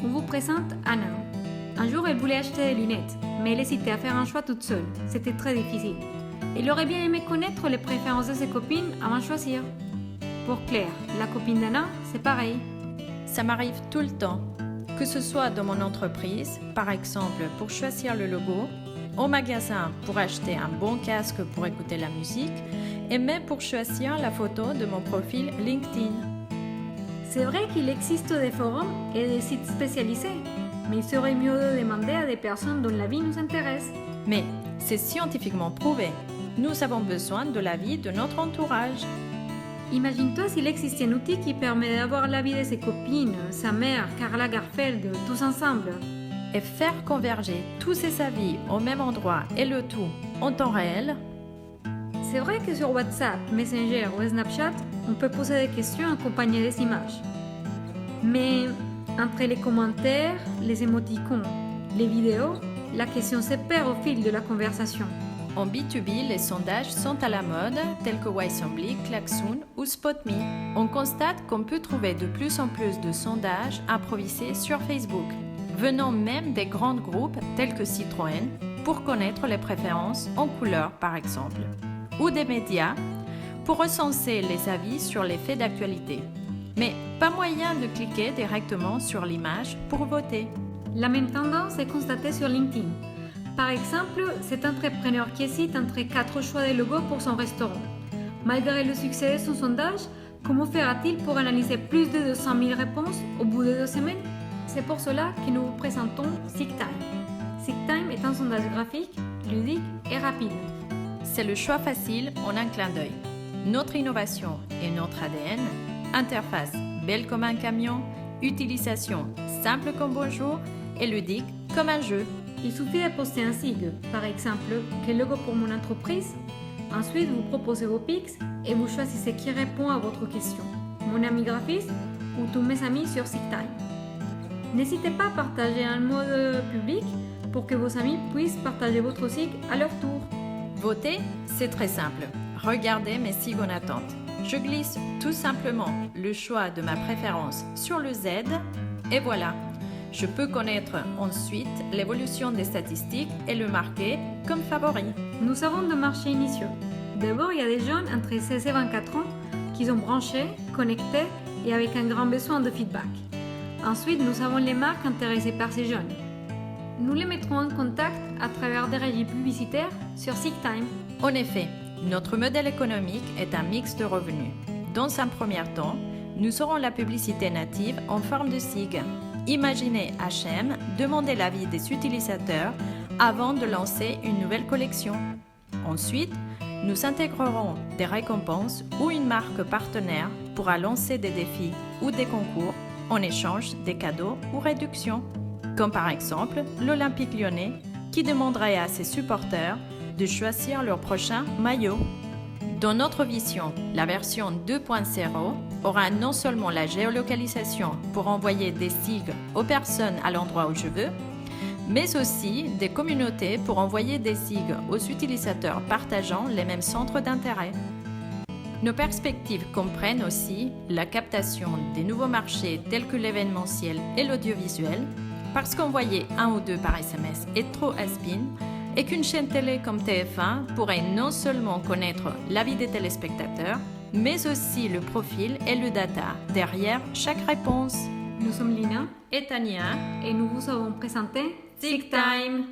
On vous présente Anna. Un jour, elle voulait acheter des lunettes, mais elle hésitait à faire un choix toute seule. C'était très difficile. Elle aurait bien aimé connaître les préférences de ses copines avant de choisir. Pour Claire, la copine d'Anna, c'est pareil. Ça m'arrive tout le temps, que ce soit dans mon entreprise, par exemple pour choisir le logo, au magasin pour acheter un bon casque pour écouter la musique, et même pour choisir la photo de mon profil LinkedIn. C'est vrai qu'il existe des forums et des sites spécialisés, mais il serait mieux de demander à des personnes dont la vie nous intéresse. Mais c'est scientifiquement prouvé. Nous avons besoin de l'avis de notre entourage. Imagine-toi s'il existait un outil qui permet d'avoir l'avis de ses copines, sa mère, Karla Garfeld, tous ensemble. Et faire converger tous ces avis au même endroit et le tout en temps réel. C'est vrai que sur WhatsApp, Messenger ou Snapchat, on peut poser des questions accompagnées des images. Mais entre les commentaires, les émoticônes, les vidéos, la question se perd au fil de la conversation. En B2B, les sondages sont à la mode, tels que Wisely, Klaxoon ou SpotMe. On constate qu'on peut trouver de plus en plus de sondages improvisés sur Facebook, venant même des grands groupes tels que Citroën, pour connaître les préférences en couleur par exemple, ou des médias, pour recenser les avis sur les faits d'actualité. Mais pas moyen de cliquer directement sur l'image pour voter. La même tendance est constatée sur LinkedIn. Par exemple, cet entrepreneur qui hésite entre 4 choix de logos pour son restaurant. Malgré le succès de son sondage, comment fera-t-il pour analyser plus de 200 000 réponses au bout de 2 semaines? C'est pour cela que nous vous présentons SeekTime. SeekTime est un sondage graphique, ludique et rapide. C'est le choix facile en un clin d'œil. Notre innovation et notre ADN, interface belle comme un camion, utilisation simple comme bonjour et ludique comme un jeu. Il suffit de poster un sigle, par exemple, quel logo pour mon entreprise. Ensuite, vous proposez vos pics et vous choisissez qui répond à votre question. Mon ami graphiste ou tous mes amis sur SeekTime. N'hésitez pas à partager en mode public pour que vos amis puissent partager votre sigle à leur tour. Voter, c'est très simple. Regardez mes sigles en attente. Je glisse tout simplement le choix de ma préférence sur le Z et voilà. Je peux connaître ensuite l'évolution des statistiques et le marquer comme favori. Nous avons deux marchés initiaux. D'abord, il y a des jeunes entre 16 et 24 ans qui sont branchés, connectés et avec un grand besoin de feedback. Ensuite, nous avons les marques intéressées par ces jeunes. Nous les mettrons en contact à travers des régies publicitaires sur SeekTime. En effet, notre modèle économique est un mix de revenus. Dans un premier temps, nous aurons la publicité native en forme de SIG. Imaginez H&M demander l'avis des utilisateurs avant de lancer une nouvelle collection. Ensuite, nous intégrerons des récompenses ou une marque partenaire pourra lancer des défis ou des concours en échange des cadeaux ou réductions, comme par exemple l'Olympique lyonnais qui demanderait à ses supporters de choisir leur prochain maillot. Dans notre vision, la version 2.0 aura non seulement la géolocalisation pour envoyer des sigles aux personnes à l'endroit où je veux, mais aussi des communautés pour envoyer des sigles aux utilisateurs partageant les mêmes centres d'intérêt. Nos perspectives comprennent aussi la captation des nouveaux marchés tels que l'événementiel et l'audiovisuel, parce qu'envoyer un ou deux par SMS est trop has-been, et qu'une chaîne télé comme TF1 pourrait non seulement connaître l'avis des téléspectateurs, mais aussi le profil et le data derrière chaque réponse. Nous sommes Lina Et Tania, et nous vous avons présenté SeekTime.